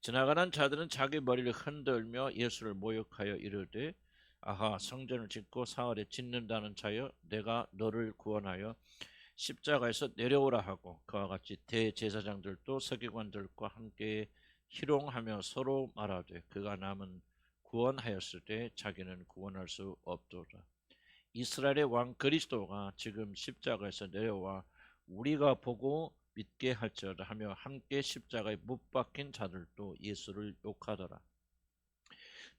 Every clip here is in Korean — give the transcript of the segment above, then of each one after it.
지나가는 자들은 자기 머리를 흔들며 예수를 모욕하여 이르되 아하 성전을 짓고 사흘에 짓는다는 자여 내가 너를 구원하여 십자가에서 내려오라 하고 그와 같이 대제사장들도 서기관들과 함께 희롱하며 서로 말하되 그가 남은 구원하였으되 자기는 구원할 수 없도다. 이스라엘의 왕 그리스도가 지금 십자가에서 내려와 우리가 보고 믿게 할지어다 하며 함께 십자가에 못 박힌 자들도 예수를 욕하더라.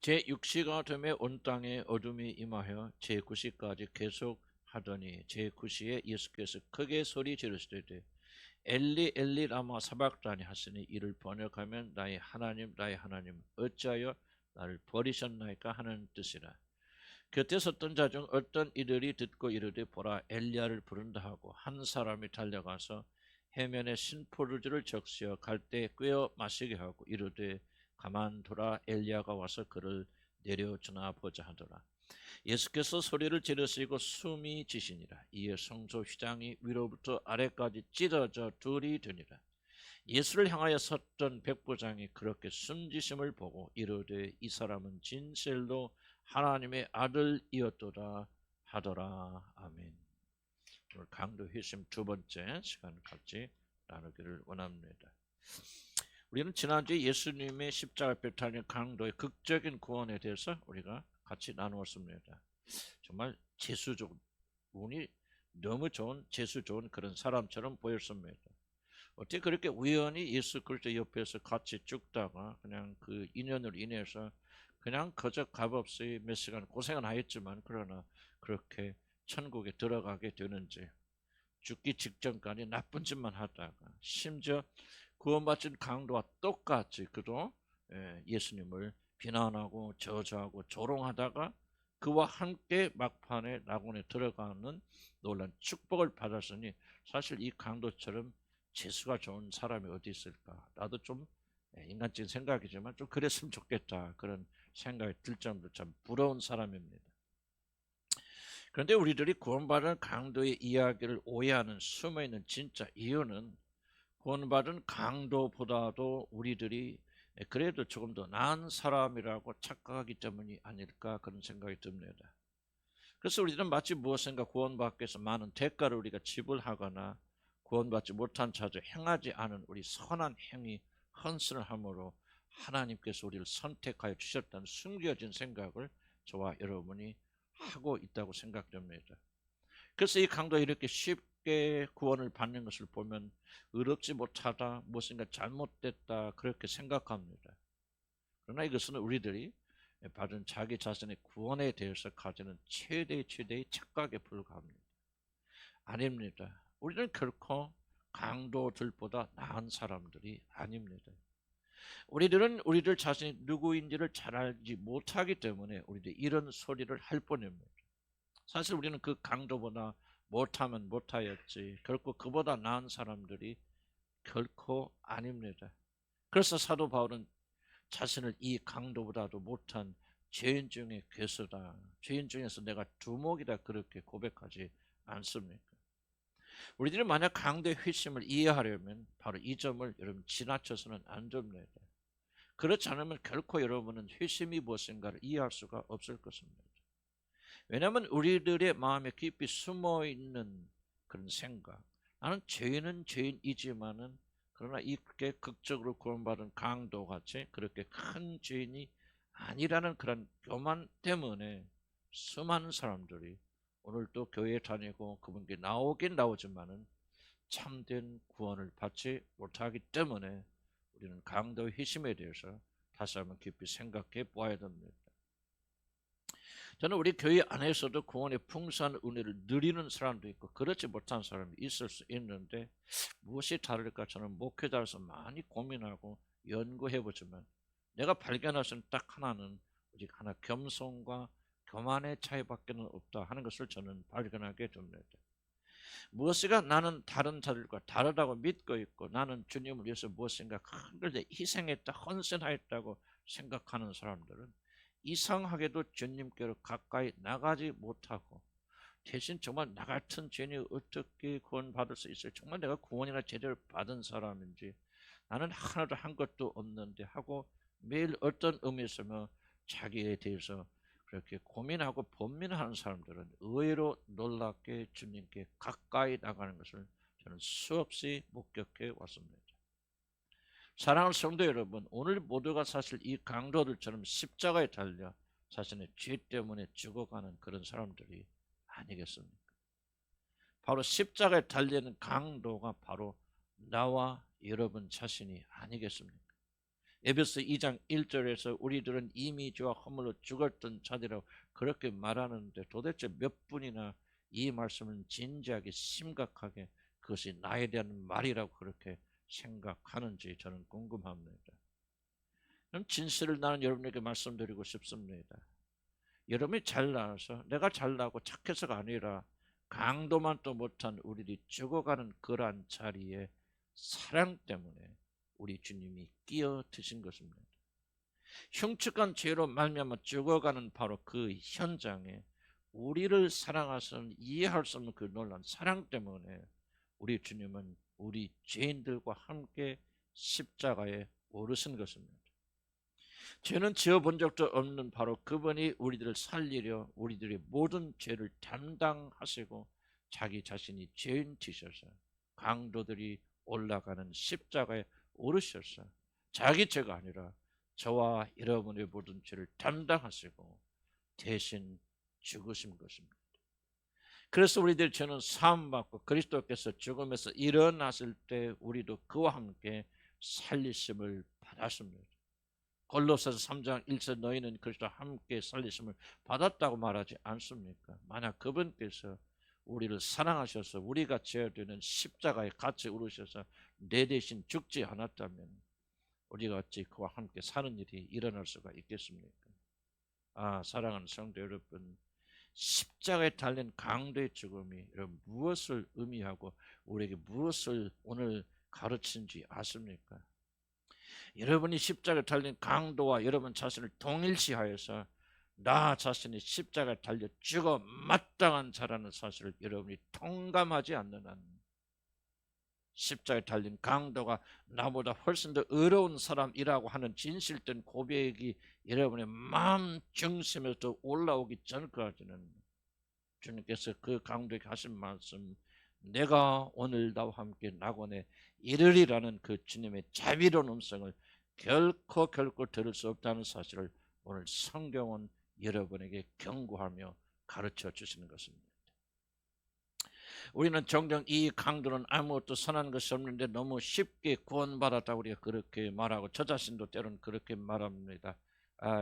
제6시가 되매 온 땅에 어둠이 임하여 제9시까지 계속 하더니 제9시에 예수께서 크게 소리 지르시되 엘리 엘리 라마 사박다니 하시니 이를 번역하면 나의 하나님 나의 하나님 어찌하여 나를 버리셨나이까 하는 뜻이라. 곁에 섰던 자 중 어떤 이들이 듣고 이르되 보라 엘리야를 부른다 하고 한 사람이 달려가서 해면에 신포도주를 적시어 갈대에 꿰어 마시게 하고 이르되 가만두라 엘리야가 와서 그를 내려주나 보자 하더라. 예수께서 소리를 지르시고 숨이 지시니라. 이에 성소 휘장이 위로부터 아래까지 찢어져 둘이 되니라. 예수를 향하여 섰던 백부장이 그렇게 숨지심을 보고 이르되 이 사람은 진실로 하나님의 아들이었도다 하더라. 아멘. 오늘 강도 회심 두 번째 시간 같이 나누기를 원합니다. 우리는 지난주에 예수님의 십자가 배탈린 강도의 극적인 구원에 대해서 우리가 같이 나누었습니다. 정말 재수적 운이 너무 좋은 재수 좋은 그런 사람처럼 보였습니다. 어떻게 그렇게 우연히 예수 그리스도 옆에서 같이 죽다가 그냥 그 인연으로 인해서 그냥 그저 값없이 몇 시간 고생은 하였지만 그러나 그렇게 천국에 들어가게 되는지, 죽기 직전까지 나쁜 짓만 하다가 심지어 구원받은 강도와 똑같이 그도 예수님을 비난하고 저주하고 조롱하다가 그와 함께 막판에 낙원에 들어가는 놀란 축복을 받았으니 사실 이 강도처럼 재수가 좋은 사람이 어디 있을까? 나도 좀 인간적인 생각이지만 좀 그랬으면 좋겠다. 그런 생각이 들 정도로 참 부러운 사람입니다. 그런데 우리들이 구원받은 강도의 이야기를 오해하는 숨어있는 진짜 이유는 구원받은 강도보다도 우리들이 그래도 조금 더 나은 사람이라고 착각하기 때문이 아닐까 그런 생각이 듭니다. 그래서 우리들은 마치 무엇인가 구원받기 위해서 많은 대가를 우리가 지불하거나 구원받지 못한 자들 행하지 않은 우리 선한 행위 헌신을 함으로 하나님께서 우리를 선택하여 주셨다는 숨겨진 생각을 저와 여러분이 하고 있다고 생각됩니다. 그래서 이 강도가 이렇게 쉽게 구원을 받는 것을 보면 의롭지 못하다, 무엇인가 잘못됐다 그렇게 생각합니다. 그러나 이것은 우리들이 받은 자기 자신의 구원에 대해서 가지는 최대의 착각에 불과합니다. 아닙니다. 우리는 결코 강도들보다 나은 사람들이 아닙니다. 우리들은 우리들 자신이 누구인지를 잘 알지 못하기 때문에 우리들이 이런 소리를 할 뿐입니다. 사실 우리는 그 강도보다 못하면 못하였지 결코 그보다 나은 사람들이 결코 아닙니다. 그래서 사도 바울은 자신을 이 강도보다도 못한 죄인 중에 괴수다. 죄인 중에서 내가 두목이다 그렇게 고백하지 않습니까? 우리들이 만약 강도의 회심을 이해하려면 바로 이 점을 여러분 지나쳐서는 안 됩니다. 그렇지 않으면 결코 여러분은 회심이 무엇인가를 이해할 수가 없을 것입니다. 왜냐하면 우리들의 마음에 깊이 숨어있는 그런 생각, 나는 죄인은 죄인이지만은 그러나 이렇게 극적으로 구원받은 강도같이 그렇게 큰 죄인이 아니라는 그런 교만 때문에 수많은 사람들이 오늘도 교회에 다니고 그분께 나오긴 나오지만은 참된 구원을 받지 못하기 때문에 우리는 강도의 회심에 대해서 다시 한번 깊이 생각해 보아야 됩니다. 저는 우리 교회 안에서도 구원의 풍성한 은혜를 누리는 사람도 있고 그렇지 못한 사람이 있을 수 있는데 무엇이 다를까 저는 목회자로서 많이 고민하고 연구해보지만 내가 발견할 수는 딱 하나는 오직 하나 겸손과 교만의 차이밖에 없다 하는 것을 저는 발견하게 됩니다. 무엇인가 나는 다른 자들과 다르다고 믿고 있고 나는 주님을 위해서 무엇인가 큰 걸 희생했다 헌신하였다고 생각하는 사람들은 이상하게도 주님께로 가까이 나가지 못하고 대신 정말 나 같은 죄인이 어떻게 구원받을 수 있어요? 정말 내가 구원이나 제대로 받은 사람인지 나는 하나도 한 것도 없는데 하고 매일 어떤 의미에서 자기에 대해서 그렇게 고민하고 번민하는 사람들은 의외로 놀랍게 주님께 가까이 나가는 것을 저는 수없이 목격해 왔습니다. 사랑하는 성도 여러분, 오늘 모두가 사실 이 강도들처럼 십자가에 달려 자신의 죄 때문에 죽어가는 그런 사람들이 아니겠습니까? 바로 십자가에 달리는 강도가 바로 나와 여러분 자신이 아니겠습니까? 에베소 2장 1절에서 우리들은 이미 죄와 허물로 죽었던 자들이라고 그렇게 말하는데 도대체 몇 분이나 이 말씀을 진지하게 심각하게 그것이 나에 대한 말이라고 그렇게 생각하는지 저는 궁금합니다. 그럼 진실을 나는 여러분에게 말씀드리고 싶습니다. 여러분이 잘나서 내가 잘나고 착해서가 아니라 강도만 또 못한 우리들이 죽어가는 그러한 자리에 사랑 때문에 우리 주님이 끼어드신 것입니다. 흉측한 죄로 말미암아 죽어가는 바로 그 현장에 우리를 사랑하시는 이해할 수 없는 그 놀라운 사랑 때문에 우리 주님은 우리 죄인들과 함께 십자가에 오르신 것입니다. 죄는 지어본 적도 없는 바로 그분이 우리들을 살리려 우리들의 모든 죄를 담당하시고 자기 자신이 죄인 되셔서 강도들이 올라가는 십자가에 오르셔서 자기 죄가 아니라 저와 여러분의 모든 죄를 담당하시고 대신 죽으신 것입니다. 그래서 우리들 죄는 사함받고 그리스도께서 죽음에서 일어났을 때 우리도 그와 함께 살리심을 받았습니다. 골로새서 3장 1절 너희는 그리스도와 함께 살리심을 받았다고 말하지 않습니까? 만약 그분께서 우리를 사랑하셔서 우리가 지어야 되는 십자가에 같이 오르셔서 내 대신 죽지 않았다면 우리가 어찌 그와 함께 사는 일이 일어날 수가 있겠습니까? 사랑하는 성도 여러분, 십자가에 달린 강도의 죽음이 여러분 무엇을 의미하고 우리에게 무엇을 오늘 가르치는지 아십니까? 여러분이 십자가에 달린 강도와 여러분 자신을 동일시하여서 나 자신이 십자가에 달려 죽어 마땅한 자라는 사실을 여러분이 통감하지 않는 한 십자가에 달린 강도가 나보다 훨씬 더 어려운 사람이라고 하는 진실된 고백이 여러분의 마음 중심에서 올라오기 전까지는 주님께서 그 강도에게 하신 말씀, 내가 오늘 나와 함께 낙원에 이르리라는 그 주님의 자비로운 음성을 결코 들을 수 없다는 사실을 오늘 성경은 여러분에게 경고하며 가르쳐 주시는 것입니다. 우리는 종종 이 강도는 아무것도 선한 것이 없는데 너무 쉽게 구원받았다고 우리가 그렇게 말하고 저 자신도 때로는 그렇게 말합니다.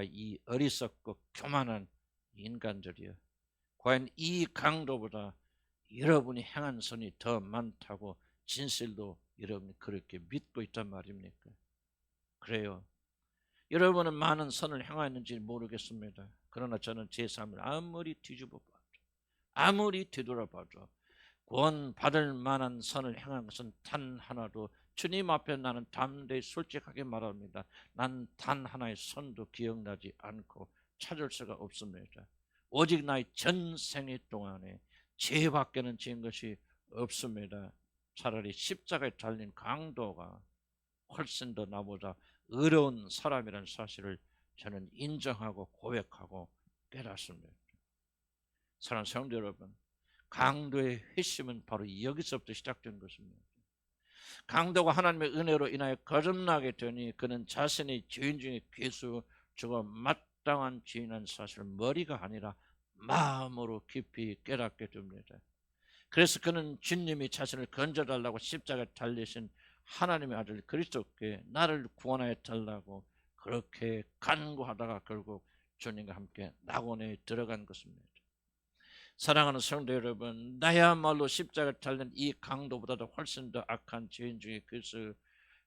이 어리석고 교만한 인간들이여, 과연 이 강도보다 여러분이 행한 선이 더 많다고 진실도 여러분이 그렇게 믿고 있단 말입니까? 그래요. 여러분은 많은 선을 행하였는지 모르겠습니다. 그러나 저는 제 삶을 아무리 뒤집어 봐도 아무리 뒤돌아봐도 구원 받을 만한 선을 행한 것은 단 하나도, 주님 앞에 나는 담대히 솔직하게 말합니다. 난 단 하나의 선도 기억나지 않고 찾을 수가 없습니다. 오직 나의 전생의 동안에 죄밖에는 지은 것이 없습니다. 차라리 십자가에 달린 강도가 훨씬 더 나보다 어려운 사람이라는 사실을 저는 인정하고 고백하고 깨닫습니다. 사랑하는 성도 여러분, 강도의 회심은 바로 여기서부터 시작된 것입니다. 강도가 하나님의 은혜로 인하여 거듭나게 되니 그는 자신의 죄인 중에 괴수 죽어 마땅한 죄인이라는 사실을 머리가 아니라 마음으로 깊이 깨닫게 됩니다. 그래서 그는 주님이 자신을 건져달라고 십자가에 달리신 하나님의 아들 그리스도께 나를 구원하여 달라고 그렇게 간구하다가 결국 주님과 함께 낙원에 들어간 것입니다. 사랑하는 성도 여러분, 나야말로 십자가에 달린 이 강도보다도 훨씬 더 악한 죄인 중에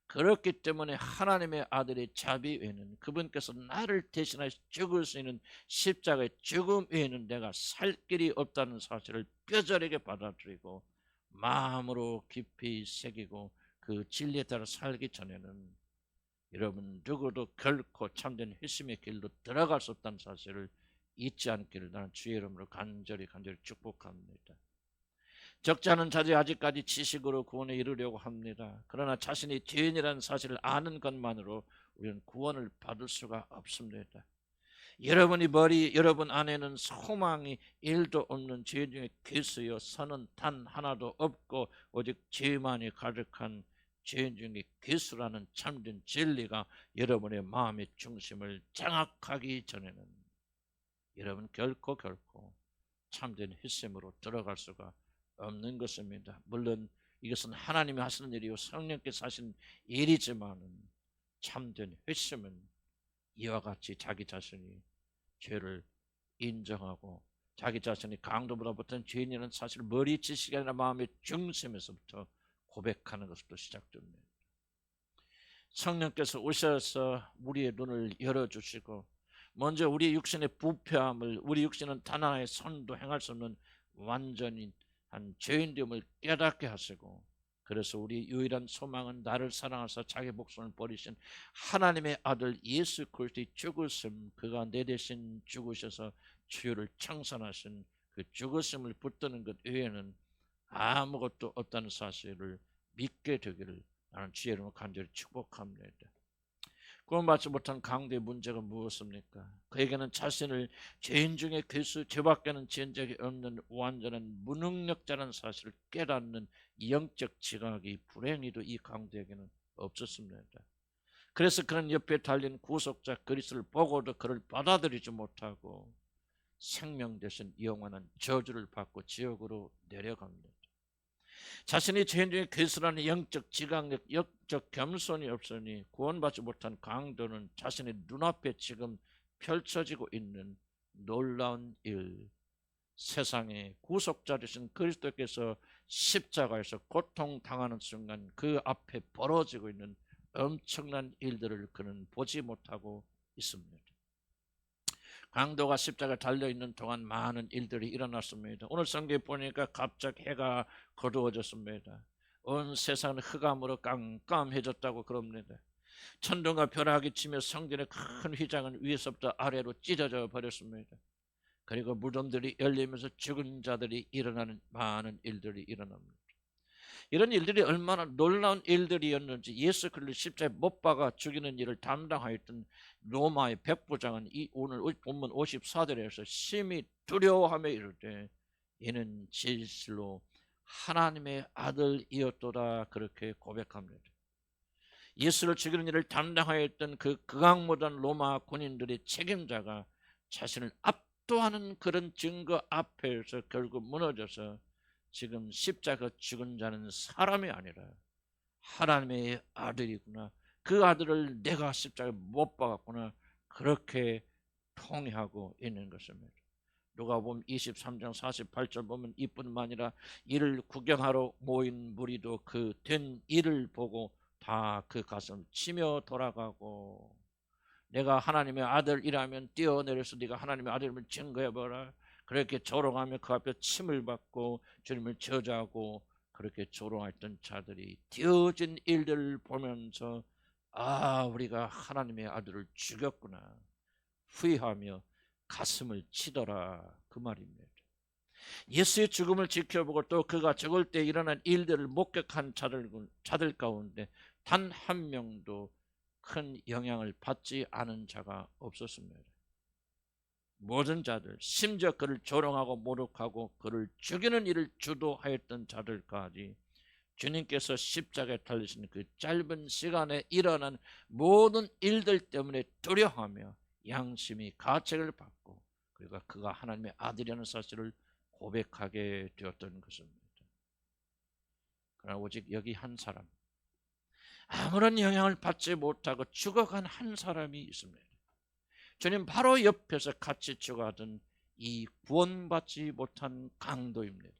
그렇기 때문에 하나님의 아들의 자비 외에는, 그분께서 나를 대신하여 죽을 수 있는 십자가의 죽음 외에는 내가 살 길이 없다는 사실을 뼈저리게 받아들이고 마음으로 깊이 새기고 그 진리에 따라 살기 전에는 여러분 누구도 결코 참된 회심의 길로 들어갈 수 없다는 사실을 잊지 않기를 나는 주의 이름으로 간절히 축복합니다. 적지 않은 자들이 아직까지 지식으로 구원에 이르려고 합니다. 그러나 자신이 죄인이라는 사실을 아는 것만으로 우리는 구원을 받을 수가 없습니다. 여러분 안에는 소망이 1도 없는 죄인 중에 괴수여 선은 단 하나도 없고 오직 죄만이 가득한 죄인 중에 괴수라는 참된 진리가 여러분의 마음의 중심을 장악하기 전에는 여러분 결코 참된 회심으로 들어갈 수가 없는 것입니다. 물론 이것은 하나님이 하시는 일이요 성령께서 하시는 일이지만은 참된 회심은 이와 같이 자기 자신이 죄를 인정하고 자기 자신이 강도보다 못한 죄인이라는 사실을 머리 지식이 아니라 마음의 중심에서부터 고백하는 것부터 시작됩니다. 성령께서 오셔서 우리의 눈을 열어주시고 먼저 우리 육신의 부패함을, 우리 육신은 단 하나의 선도 행할 수 없는 완전히 한 죄인됨을 깨닫게 하시고, 그래서 우리 유일한 소망은 나를 사랑하사 자기 목숨을 버리신 하나님의 아들 예수 그리스도의 죽으심, 그가 내 대신 죽으셔서 죄를 청산하신 그 죽으심을 붙드는 것 외에는 아무것도 없다는 사실을 믿게 되기를 나는 주의 이름으로 간절히 축복합니다. 구원받지 못한 강도의 문제가 무엇입니까? 그에게는 자신을 죄인 중에 괴수, 죄밖에는 지은 적이 없는 완전한 무능력자라는 사실을 깨닫는 영적 지각이 불행히도 이 강도에게는 없었습니다. 그래서 그는 옆에 달린 구속자 그리스도를 보고도 그를 받아들이지 못하고 생명 대신 영원한 저주를 받고 지옥으로 내려갑니다. 자신이 죄인 중에 괴수라는 영적 지각력, 영적 겸손이 없으니 구원받지 못한 강도는 자신의 눈앞에 지금 펼쳐지고 있는 놀라운 일, 세상의 구속자 되신 그리스도께서 십자가에서 고통당하는 순간 그 앞에 벌어지고 있는 엄청난 일들을 그는 보지 못하고 있습니다. 강도가 십자가에 달려있는 동안 많은 일들이 일어났습니다. 오늘 성경에 보니까 갑자기 해가 거두어졌습니다. 온 세상은 흑암으로 깜깜해졌다고 그럽니다. 천둥과 벼락이 치며 성전의 큰 휘장은 위에서부터 아래로 찢어져 버렸습니다. 그리고 무덤들이 열리면서 죽은 자들이 일어나는 많은 일들이 일어납니다. 이런 일들이 얼마나 놀라운 일들이었는지 예수 그리스도 십자가에 못 박아 죽이는 일을 담당하였던 로마의 백부장은 오늘 본문 54절에서 심히 두려워하며 이르되 이는 진실로 하나님의 아들이었도다 그렇게 고백합니다. 예수를 죽이는 일을 담당하였던 그 극악무도한 로마 군인들의 책임자가 자신을 압도하는 그런 증거 앞에서 결국 무너져서 지금 십자가 죽은 자는 사람이 아니라 하나님의 아들이구나, 그 아들을 내가 십자가에 못 박았구나, 그렇게 통회하고 있는 것입니다. 누가복음 23장 48절 보면 이뿐만 아니라 이를 구경하러 모인 무리도 그 된 일을 보고 다 그 가슴을 치며 돌아가고, 내가 하나님의 아들이라면 뛰어내려서 네가 하나님의 아들임을 증거해보라, 그렇게 조롱하며 그 앞에 침을 받고 주님을 저주하고 그렇게 조롱했던 자들이 되어진 일들을 보면서 우리가 하나님의 아들을 죽였구나 후회하며 가슴을 치더라 그 말입니다. 예수의 죽음을 지켜보고 또 그가 죽을 때 일어난 일들을 목격한 자들 가운데 단 한 명도 큰 영향을 받지 않은 자가 없었습니다. 모든 자들, 심지어 그를 조롱하고 모욕하고 그를 죽이는 일을 주도하였던 자들까지 주님께서 십자가에 달리신 그 짧은 시간에 일어난 모든 일들 때문에 두려워하며 양심이 가책을 받고 그리고 그가 하나님의 아들이라는 사실을 고백하게 되었던 것입니다. 그러나 오직 여기 한 사람, 아무런 영향을 받지 못하고 죽어간 한 사람이 있습니다. 주님 바로 옆에서 같이 죽어가던 이 구원받지 못한 강도입니다.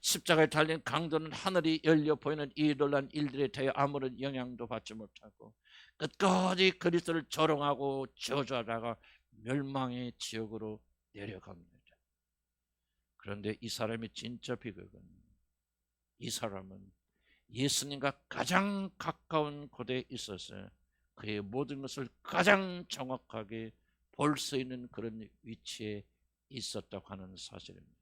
십자가에 달린 강도는 하늘이 열려 보이는 이 놀란 일들에 대해 아무런 영향도 받지 못하고 끝까지 그리스도를 조롱하고 저주하다가 멸망의 지옥으로 내려갑니다. 그런데 이 사람의 진짜 비극은, 이 사람은 예수님과 가장 가까운 곳에 있어서 그의 모든 것을 가장 정확하게 볼 수 있는 그런 위치에 있었다고 하는 사실입니다.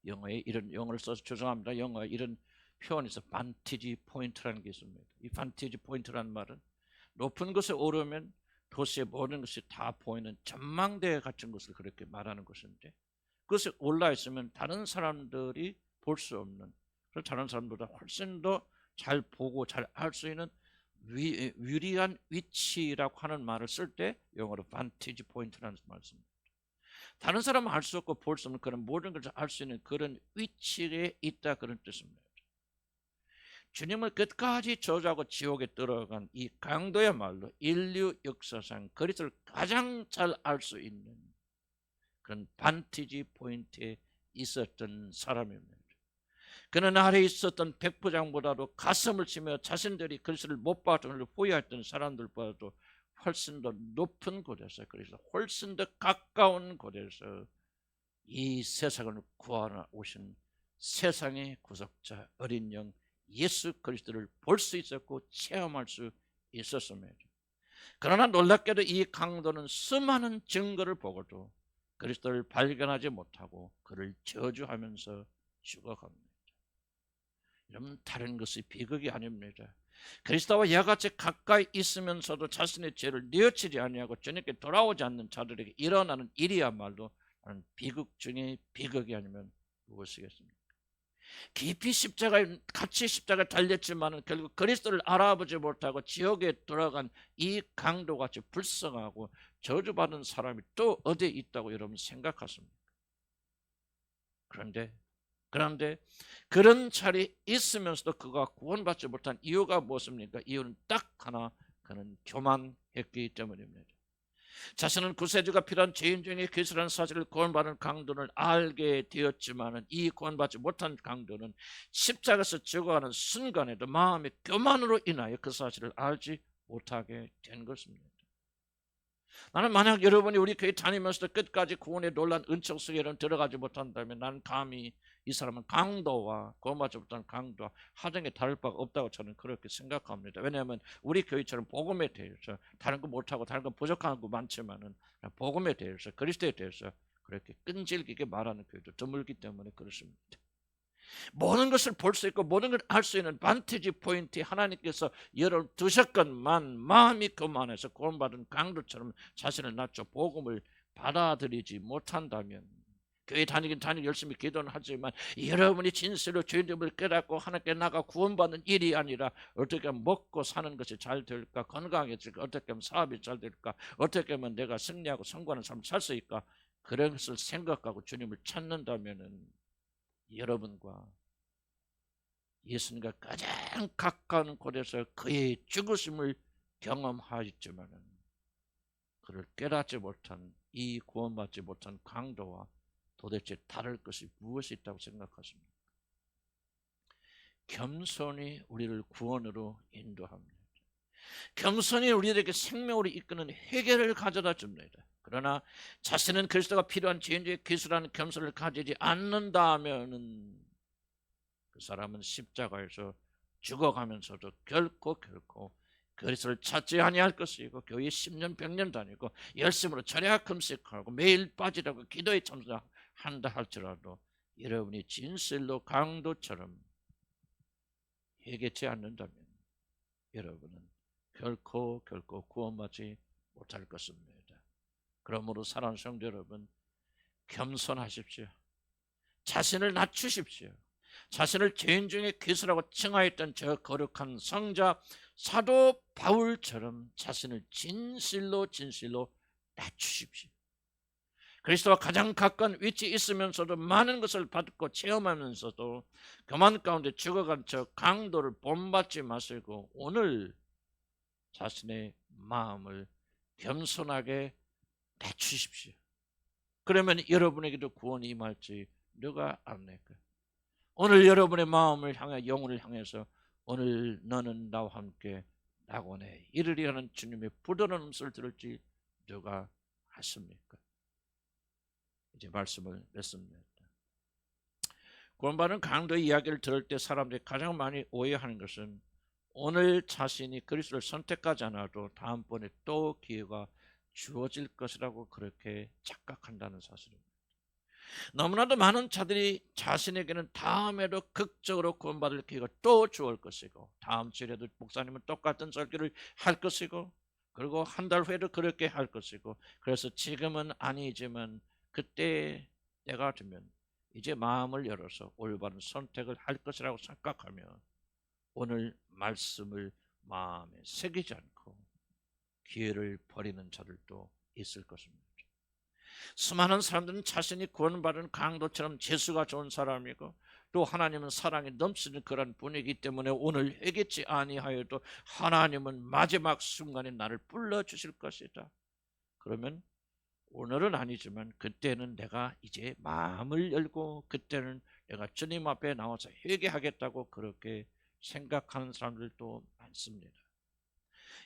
영어에 이런 영어를 써서 죄송합니다. 영어에 이런 표현이 있어. vantage point라는 게 있습니다. 이 vantage point라는 말은 높은 곳에 오르면 도시의 모든 것이 다 보이는 전망대 같은 것을 그렇게 말하는 것인데, 그것에 올라 있으면 다른 사람들이 볼 수 없는, 그래서 다른 사람보다 훨씬 더 잘 보고 잘 알 수 있는 유리한 위치라고 하는 말을 쓸 때 영어로 vantage point라는 말을 씁니다. 다른 사람은 알 수 없고 볼 수 없는 그런 모든 것을 알 수 있는 그런 위치에 있다, 그런 뜻입니다. 주님을 끝까지 저주하고 지옥에 들어간 이 강도야말로 인류 역사상 그리스도를 가장 잘 알 수 있는 그런 반티지 포인트에 있었던 사람입니다. 그는 아래에 있었던 백부장보다도 가슴을 치며 자신들이 그리스도를 못 봤던 후회했던 사람들보다도 훨씬 더 높은 곳에서, 그래서 훨씬 더 가까운 곳에서 이 세상을 구하러 오신 세상의 구속자 어린 영 예수 그리스도를 볼 수 있었고 체험할 수 있었습니다. 그러나 놀랍게도 이 강도는 수많은 증거를 보고도 그리스도를 발견하지 못하고 그를 저주하면서 죽어갑니다. 여러분, 다른 것이 비극이 아닙니다. 그리스도와 야같이 가까이 있으면서도 자신의 죄를 뉘우치지 아니하고 주님께 돌아오지 않는 자들에게 일어나는 일이야말로 비극 중에 비극이 아니면 무엇이겠습니까? 깊이 같이 십자가에 달렸지만 결국 그리스도를 알아보지 못하고 지옥에 들어간 이 강도같이 불쌍하고 저주받은 사람이 또 어디에 있다고 여러분 생각하십니까? 그런데 그런 자리에 있으면서도 그가 구원받지 못한 이유가 무엇입니까? 이유는 딱 하나, 그는 교만했기 때문입니다. 자신은 구세주가 필요한 죄인 중에 그리스도라는 사실을 구원받은 강도는 알게 되었지만 이 구원받지 못한 강도는 십자가에서 죽어가는 순간에도 마음의 교만으로 인하여 그 사실을 알지 못하게 된 것입니다. 나는 만약 여러분이 우리 교회 다니면서도 끝까지 구원의 놀란 은총 속에는 들어가지 못한다면 나는 감히 이 사람은 강도와 구원받지 못한 강도와 하등에 다를 바가 없다고 저는 그렇게 생각합니다. 왜냐하면 우리 교회처럼 복음에 대해서 다른 거 못하고 다른 거 부족한 거 많지만은 복음에 대해서 그리스도에 대해서 그렇게 끈질기게 말하는 교회도 드물기 때문에 그렇습니다. 모든 것을 볼 수 있고 모든 걸 알 수 있는 반티지 포인트 하나님께서 여러분 두셨건만 마음이 교만해서 구원받은 강도처럼 자신을 낮춰 복음을 받아들이지 못한다면, 교회 다니긴 열심히 기도는 하지만 여러분이 진실로 죄됨을 깨닫고 하나님께 나가 구원받는 일이 아니라 어떻게 하면 먹고 사는 것이 잘 될까, 건강해질까, 어떻게 하면 사업이 잘 될까, 어떻게 하면 내가 승리하고 성공하는 삶을 살 수 있을까, 그런 것을 생각하고 주님을 찾는다면은 여러분과 예수님과 가장 가까운 곳에서 그의 죽으심을 경험하였지만 그를 깨닫지 못한 이 구원받지 못한 강도와 도대체 다를 것이 무엇이 있다고 생각하십니까? 겸손히 우리를 구원으로 인도합니다. 겸손히 우리에게 생명으로 이끄는 회개를 가져다 줍니다. 그러나 자신은 그리스도가 필요한 죄인의 기술하는 겸손을 가지지 않는다면은 그 사람은 십자가에서 죽어가면서도 결코 그리스도를 찾지 아니할 것이고 교회 10년 100년 다니고 열심으로 절약 금식하고 매일 빠지라고 기도에 참석한다 할지라도 여러분이 진실로 강도처럼 회개치 않는다면 여러분은 결코 구원받지 못할 것입니다. 그러므로 사랑하는 성도 여러분, 겸손하십시오. 자신을 낮추십시오. 자신을 죄인 중에 괴수라고 칭하였던 저 거룩한 성자 사도 바울처럼 자신을 진실로 낮추십시오. 그리스도와 가장 가까운 위치에 있으면서도 많은 것을 받고 체험하면서도 교만 가운데 죽어간 저 강도를 본받지 마시고 오늘 자신의 마음을 겸손하게 낮추십시오. 그러면 여러분에게도 구원이 임할지 누가 압니까? 오늘 여러분의 마음을 향해 영혼을 향해서 오늘 너는 나와 함께 낙원에 이르리 하는 주님의 부드러운 음성을 들을지 누가 하십니까? 이제 말씀을 맺습니다. 구원받은 강도의 이야기를 들을 때 사람들이 가장 많이 오해하는 것은 오늘 자신이 그리스도를 선택하지 않아도 다음번에 또 기회가 주어질 것이라고 그렇게 착각한다는 사실입니다. 너무나도 많은 자들이 자신에게는 다음에도 극적으로 구원받을 기회가 또 주을 것이고, 다음 주에도 목사님은 똑같은 설교를 할 것이고, 그리고 한 달 후에도 그렇게 할 것이고, 그래서 지금은 아니지만 그때 때가 되면 이제 마음을 열어서 올바른 선택을 할 것이라고 생각하며 오늘 말씀을 마음에 새기지 않고 기회를 버리는 자들도 있을 것입니다. 수많은 사람들은 자신이 구원받은 강도처럼 재수가 좋은 사람이고, 또 하나님은 사랑이 넘치는 그런 분이기 때문에 오늘 회개치 아니하여도 하나님은 마지막 순간에 나를 불러주실 것이다. 그러면 오늘은 아니지만 그때는 내가 이제 마음을 열고 그때는 내가 주님 앞에 나와서 회개하겠다고 그렇게 생각하는 사람들도 많습니다.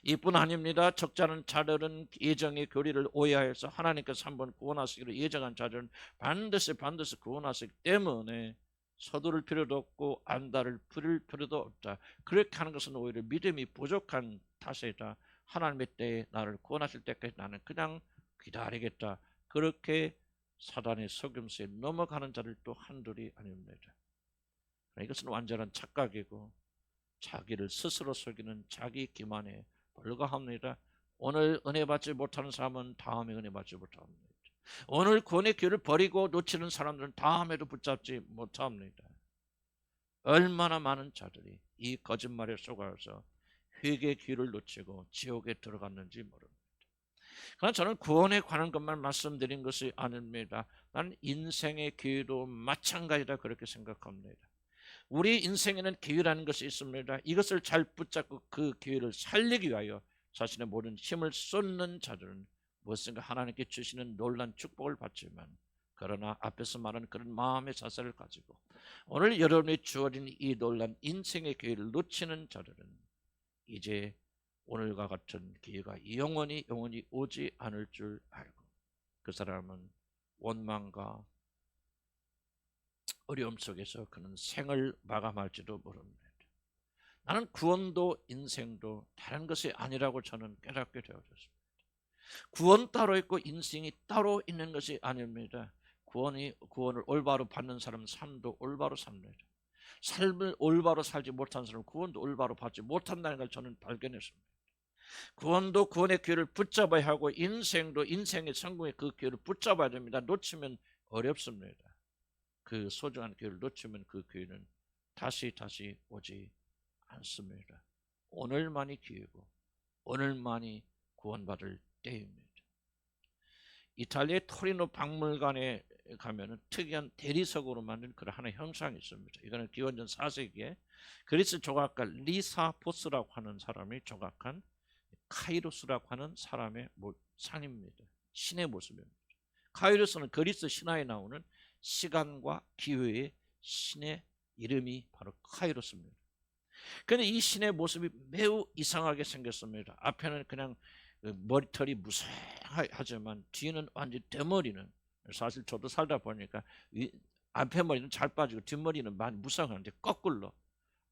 이뿐 아닙니다. 적잖은 자들은 예정의 교리를 오해하여서 하나님께서 한번 구원하시기로 예정한 자들은 반드시 구원하시기 때문에 서두를 필요도 없고 안달을 부릴 필요도 없다. 그렇게 하는 것은 오히려 믿음이 부족한 탓이다. 하나님의 때에 나를 구원하실 때까지 나는 그냥 기다리겠다. 그렇게 사단의 속임수에 넘어가는 자들도 한둘이 아닙니다. 이것은 완전한 착각이고 자기를 스스로 속이는 자기 기만에 불과합니다. 오늘 은혜 받지 못하는 사람은 다음에 은혜 받지 못합니다. 오늘 구원의 길을 버리고 놓치는 사람들은 다음에도 붙잡지 못합니다. 얼마나 많은 자들이 이 거짓말에 속아서 회개의 길을 놓치고 지옥에 들어갔는지 모릅니다. 그러나 저는 구원에 관한 것만 말씀드린 것이 아닙니다. 나는 인생의 기회도 마찬가지다 그렇게 생각합니다. 우리 인생에는 기회라는 것이 있습니다. 이것을 잘 붙잡고 그 기회를 살리기 위하여 자신의 모든 힘을 쏟는 자들은 무엇인가 하나님께 주시는 놀란 축복을 받지만, 그러나 앞에서 말한 그런 마음의 자세를 가지고 오늘 여러분이 주어진 이 놀란 인생의 기회를 놓치는 자들은 이제 오늘과 같은 기회가 영원히 오지 않을 줄 알고 그 사람은 원망과 어려움 속에서 그는 생을 마감할지도 모릅니다. 나는 구원도 인생도 다른 것이 아니라고 저는 깨닫게 되어졌습니다. 구원 따로 있고 인생이 따로 있는 것이 아닙니다. 구원을 올바로 받는 사람은 삶도 올바로 삽니다. 삶을 올바로 살지 못한 사람은 구원도 올바로 받지 못한다는 걸 저는 발견했습니다. 구원도 구원의 기회를 붙잡아야 하고 인생도 인생의 성공의 그 기회를 붙잡아야 됩니다. 놓치면 어렵습니다. 그 소중한 기회를 놓치면 그 기회는 다시 오지 않습니다. 오늘만이 기회고 오늘만이 구원받을 때입니다. 이탈리아의 토리노 박물관에 가면은 특이한 대리석으로 만든 그런 하나의 형상이 있습니다. 이거는 기원전 4세기에 그리스 조각가 리사 포스라고 하는 사람이 조각한 카이로스라고 하는 사람의 상입니다. 신의 모습입니다. 카이로스는 그리스 신화에 나오는 시간과 기회의 신의 이름이 바로 카이로스입니다. 그런데 이 신의 모습이 매우 이상하게 생겼습니다. 앞에는 그냥 머리털이 무성하지만 뒤는 완전 대머리는, 사실 저도 살다 보니까 앞에 머리는 잘 빠지고 뒷머리는 많이 무성한데 거꾸로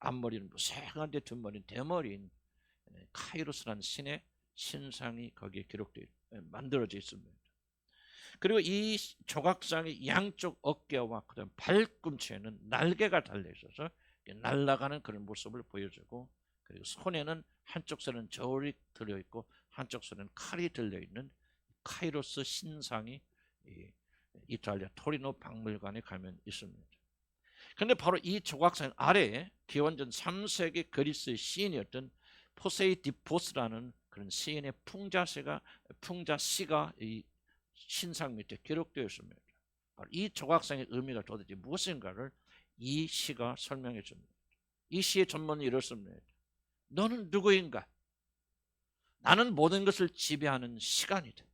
앞머리는 무성한데 뒷머리는 대머리인 카이로스라는 신의 신상이 거기에 기록되어 만들어져 있습니다. 그리고 이 조각상의 양쪽 어깨와 그다음 발꿈치에는 날개가 달려 있어서 날아가는 그런 모습을 보여주고, 그리고 손에는 한쪽 손은 저울이 들어있고 한쪽 손에는 칼이 들려있는 카이로스 신상이 이탈리아 토리노 박물관에 가면 있습니다. 그런데 바로 이 조각상 아래에 기원전 3세기 그리스의 시인이었던 포세이디포스라는 그런 시인의 풍자시가 이 신상 밑에 기록되어 있습니다. 이 조각상의 의미가 도대체 무엇인가를 이 시가 설명해 줍니다. 이 시의 전문이 이렇습니다. 너는 누구인가? 나는 모든 것을 지배하는 시간이다.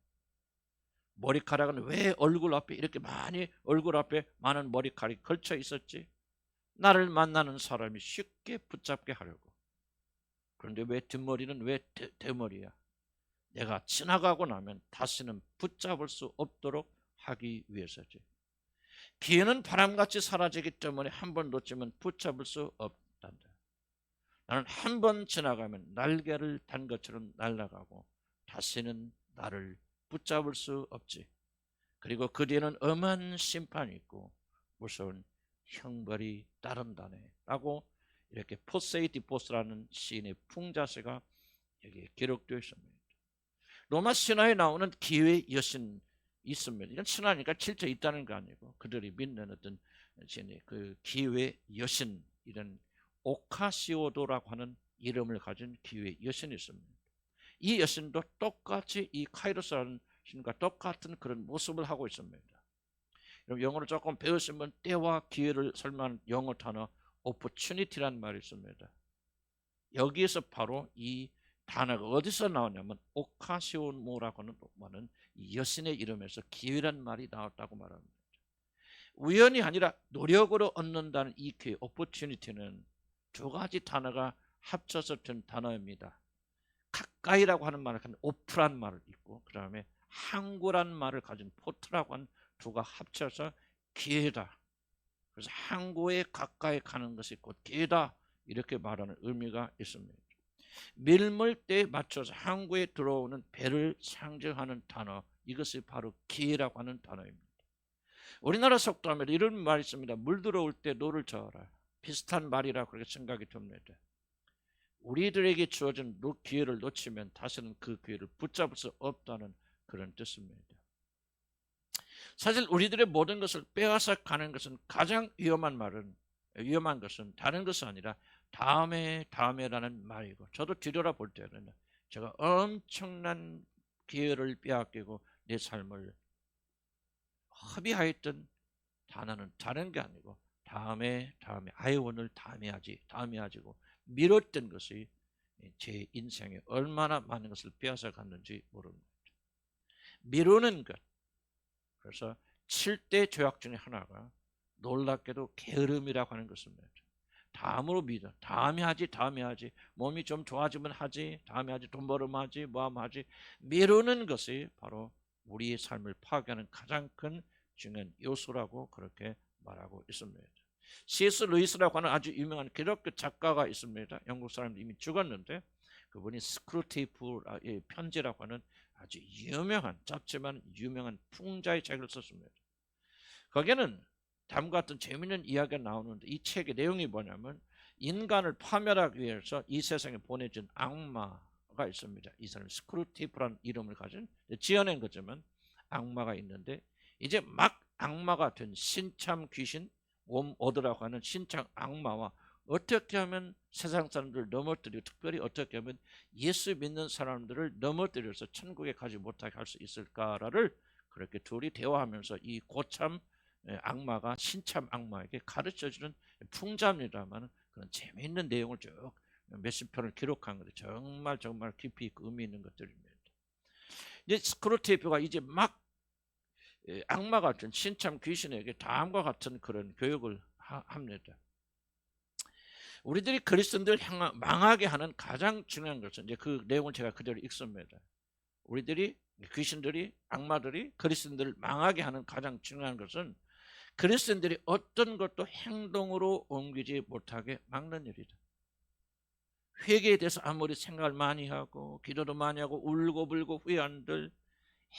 머리카락은 왜 얼굴 앞에 이렇게 얼굴 앞에 많은 머리카락이 걸쳐 있었지? 나를 만나는 사람이 쉽게 붙잡게 하려고. 그런데 왜 뒷머리는 왜 대머리야? 내가 지나가고 나면 다시는 붙잡을 수 없도록 하기 위해서지. 기회는 바람같이 사라지기 때문에 한 번 놓치면 붙잡을 수 없단다. 나는 한 번 지나가면 날개를 단 것처럼 날아가고 다시는 나를 붙잡을 수 없지. 그리고 그 뒤에는 엄한 심판이 있고 무서운 형벌이 따른다네 라고 이렇게 포세이디포스라는 시인의 풍자세가 여기에 기록되어 있습니다. 로마 신화에 나오는 기회의 여신 있습니다. 이건 신화니까 실제 있다는 거 아니고 그들이 믿는 어떤 그 기회의 여신, 이런 오카시오도라고 하는 이름을 가진 기회의 여신이 있습니다. 이 여신도 똑같이 이 카이로스라는 신과 똑같은 그런 모습을 하고 있습니다. 여러분 영어를 조금 배우시면 때와 기회를 설명하는 영어 단어 opportunity라는 말이 있습니다. 여기에서 바로 이 단어가 어디서 나오냐면 오카시오모라고 하는 여신의 이름에서 기회란 말이 나왔다고 말합니다. 우연이 아니라 노력으로 얻는다는 이 기회, opportunity는 두 가지 단어가 합쳐서 된 단어입니다. 가까이라고 하는 말을 가진 오프란 말을 있고, 그 다음에 항구란 말을 가진 포트라고 하는 두가 합쳐서 기회다. 그래서 항구에 가까이 가는 것이 곧 기회다, 이렇게 말하는 의미가 있습니다. 밀물대에 맞춰서 항구에 들어오는 배를 상징하는 단어, 이것이 바로 기회라고 하는 단어입니다. 우리나라 속담에 이런 말이 있습니다. 물 들어올 때 노를 저어라. 비슷한 말이라고 그렇게 생각이 듭니다. 우리들에게 주어진 기회를 놓치면 다시는 그 기회를 붙잡을 수 없다는 그런 뜻입니다. 사실 우리들의 모든 것을 빼앗아 가는 것은 가장 위험한 것은 다른 것이 아니라 다음에라는 말이고, 저도 뒤돌아볼 때는 제가 엄청난 기회를 빼앗기고 내 삶을 허비하였던 단어는 다른 게 아니고 다음에 오늘 다음에 하지고 미뤘던 것이 제 인생에 얼마나 많은 것을 빼앗아 갔는지 모릅니다. 미루는 것. 그래서 7대 죄악 중에 하나가 놀랍게도 게으름이라고 하는 것입니다. 다음으로 믿어. 다음에 하지. 몸이 좀 좋아지면 하지. 다음에 하지. 돈 벌으면 하지. 뭐하면 하지. 미루는 것이 바로 우리의 삶을 파괴하는 가장 큰 중요한 요소라고 그렇게 말하고 있습니다. C.S. 루이스라고 하는 아주 유명한 기독교 작가가 있습니다. 영국 사람이 이미 죽었는데 그분이 스크루테이프의 편지라고 하는 아주 유명한, 짧지만 유명한 풍자의 책을 썼습니다. 거기에는 다음과 같은 재미있는 이야기가 나오는데, 이 책의 내용이 뭐냐면 인간을 파멸하기 위해서 이 세상에 보내준 악마가 있습니다. 이 사람이 스크루테이프라는 이름을 가진, 지어낸 거지만 악마가 있는데, 이제 막 악마가 된 신참 귀신 웜오드라고 하는 신참 악마와 어떻게 하면 세상 사람들을 넘어뜨리고, 특별히 어떻게 하면 예수 믿는 사람들을 넘어뜨려서 천국에 가지 못하게 할 수 있을까를 그렇게 둘이 대화하면서 이 고참 악마가 신참 악마에게 가르쳐주는 풍자입니다만 그런 재미있는 내용을 쭉 몇십 편을 기록한 건데 정말 깊이 있고 의미 있는 것들입니다. 이제 스크루테이프가 이제 막 악마 같은 신참 귀신에게 다음과 같은 그런 교육을 합니다. 우리들이 그리스도인들 망하게 하는 가장 중요한 것은, 이제 그 내용을 제가 그대로 읽습니다. 우리들이 귀신들이, 악마들이 그리스도인들을 망하게 하는 가장 중요한 것은 그리스도인들이 어떤 것도 행동으로 옮기지 못하게 막는 일이다. 회개에 대해서 아무리 생각을 많이 하고 기도도 많이 하고 울고불고 후회한들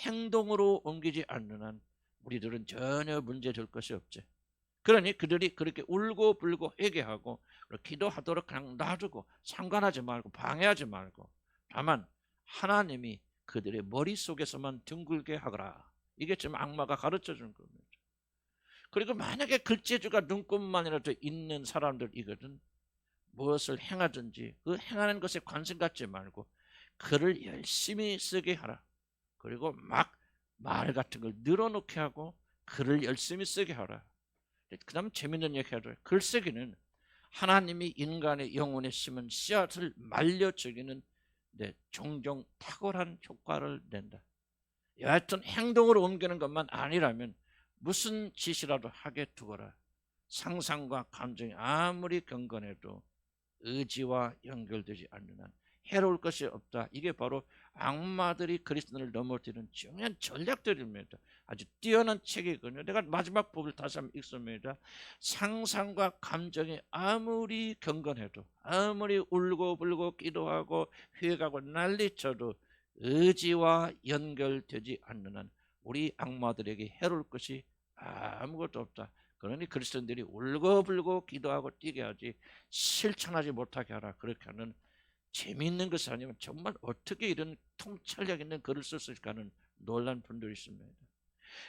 행동으로 옮기지 않는 한 우리들은 전혀 문제 될 것이 없지. 그러니 그들이 그렇게 울고불고 회개하고 기도하도록 그냥 놔두고 상관하지 말고 방해하지 말고, 다만 하나님이 그들의 머릿속에서만 둥글게 하거라. 이게 지금 악마가 가르쳐준 겁니다. 그리고 만약에 글재주가 눈꼽만이라도 있는 사람들이거든, 무엇을 행하든지 그 행하는 것에 관심 갖지 말고 글을 열심히 쓰게 하라. 그리고 막 말 같은 걸 늘어놓게 하고 글을 열심히 쓰게 하라. 그 다음 재밌는 얘기 하죠. 글쓰기는 하나님이 인간의 영혼에 심은 씨앗을 말려 죽이는 종종 탁월한 효과를 낸다. 여하튼 행동으로 옮기는 것만 아니라면 무슨 짓이라도 하게 두거라. 상상과 감정이 아무리 경건해도 의지와 연결되지 않는 한 해로울 것이 없다. 이게 바로 악마들이 그리스도인을 넘어뜨리는 중요한 전략들입니다. 아주 뛰어난 책이거든요. 내가 마지막 부분을 다시 한번 읽습니다. 상상과 감정이 아무리 경건해도, 아무리 울고불고 기도하고 회개하고 난리쳐도 의지와 연결되지 않는 한 우리 악마들에게 해로울 것이 아무것도 없다. 그러니 그리스도인들이 울고불고 기도하고 뛰게 하지 실천하지 못하게 하라. 그렇게 하는 재미있는 것이 아니면 정말 어떻게 이런 통찰력 있는 글을 쓸 수 있을까는 놀란 분들이 있습니다.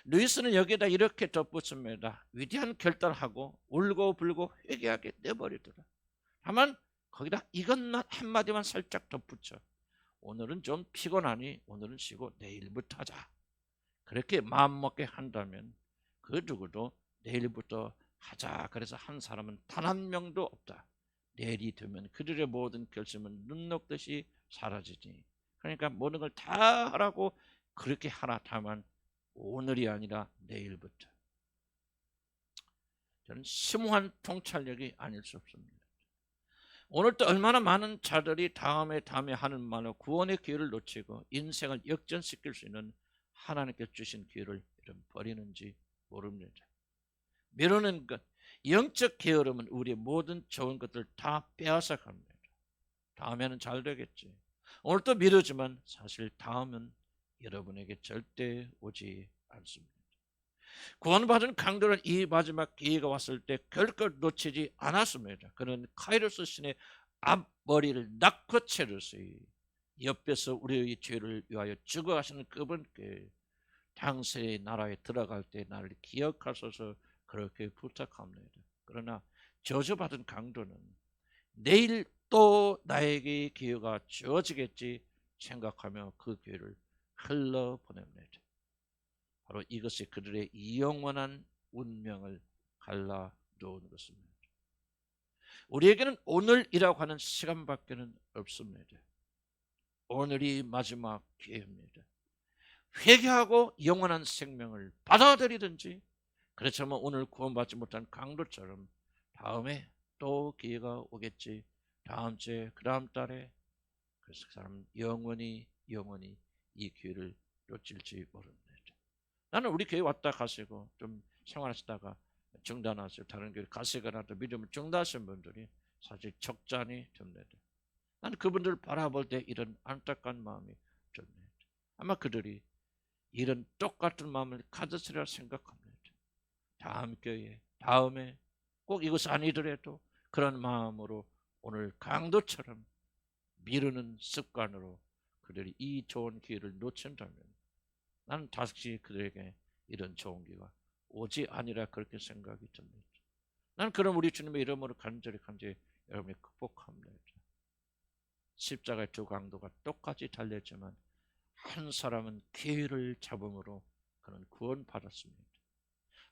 루이스는 여기에다 이렇게 덧붙입니다. 위대한 결단하고 울고불고 회개하게 내버리더라. 다만 거기다 이것만 한마디만 살짝 덧붙여. 오늘은 좀 피곤하니 오늘은 쉬고 내일부터 하자. 그렇게 마음먹게 한다면 그 누구도 내일부터 하자. 그래서 한 사람은 단 한 명도 없다. 내일이 되면 그들의 모든 결심은 눈 녹듯이 사라지지. 그러니까 모든 걸 다 하라고 그렇게 하나. 다만 오늘이 아니라 내일부터. 저는 심오한 통찰력이 아닐 수 없습니다. 오늘 또 얼마나 많은 자들이 다음에 하는 말로 구원의 기회를 놓치고 인생을 역전시킬 수 있는 하나님께 주신 기회를 버리는지 모릅니다. 미루는 것, 영적 게으름은 우리의 모든 좋은 것들 다 빼앗아 갑니다. 다음에는 잘 되겠지. 오늘 또 미루지만 사실 다음은 여러분에게 절대 오지 않습니다. 구원받은 강도는 이 마지막 기회가 왔을 때 결코 놓치지 않았습니다. 그는 카이로스 신의 앞머리를 낚고 채르시 옆에서 우리의 죄를 위하여 죽어가시는 그분께 당세의 나라에 들어갈 때 나를 기억하소서 그렇게 부탁합니다. 그러나 저주받은 강도는 내일 또 나에게 기회가 주어지겠지 생각하며 그 기회를 흘러보냅니다. 바로 이것이 그들의 영원한 운명을 갈라놓은 것입니다. 우리에게는 오늘이라고 하는 시간밖에는 없습니다. 오늘이 마지막 기회입니다. 회개하고 영원한 생명을 받아들이든지, 그렇지만 오늘 구원받지 못한 강도처럼 다음에 또 기회가 오겠지. 다음 주에, 그 다음 달에. 그래서 그 사람은 영원히 이 기회를 놓칠지 모릅니다. 나는 우리 교회 왔다 가시고 좀 생활하시다가 중단하시고 다른 교회 가시거나 또 믿음을 중단하신 분들이 사실 적잖이 됩니다. 나는 그분들을 바라볼 때 이런 안타까운 마음이 듭니다. 아마 그들이 이런 똑같은 마음을 가졌으리라 생각합니다. 다음 교회, 다음에 꼭 이것 아니더라도 그런 마음으로 오늘 강도처럼 미루는 습관으로 그들이 이 좋은 기회를 놓친다면 나는 다시 그들에게 이런 좋은 기회가 오지 아니라 그렇게 생각이 듭니다. 나는 그럼 우리 주님의 이름으로 간절히 여러분이 극복합니다. 십자가의 두 강도가 똑같이 달렸지만 한 사람은 기회를 잡음으로 그는 구원받았습니다.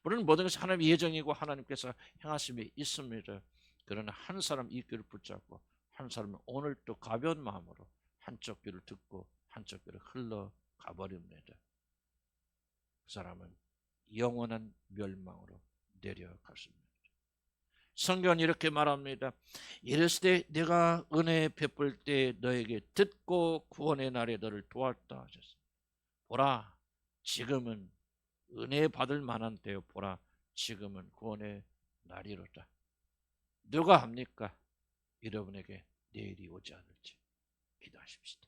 물론 모든 것이 하나님의 예정이고 하나님께서 행하심이 있습니다. 그러나 한 사람 이 귀를 붙잡고 한 사람은 오늘 또 가벼운 마음으로 한쪽 귀를 듣고 한쪽 귀를 흘러가 버립니다. 그 사람은 영원한 멸망으로 내려갔습니다. 성경은 이렇게 말합니다. 이르시되 내가 은혜 베풀 때 너에게 듣고 구원의 날에 너를 도왔다 하셨습니다. 보라, 지금은 은혜 받을 만한 때요. 보라, 지금은 구원의 날이로다. 누가 합니까? 여러분에게 내일이 오지 않을지 기도하십시다.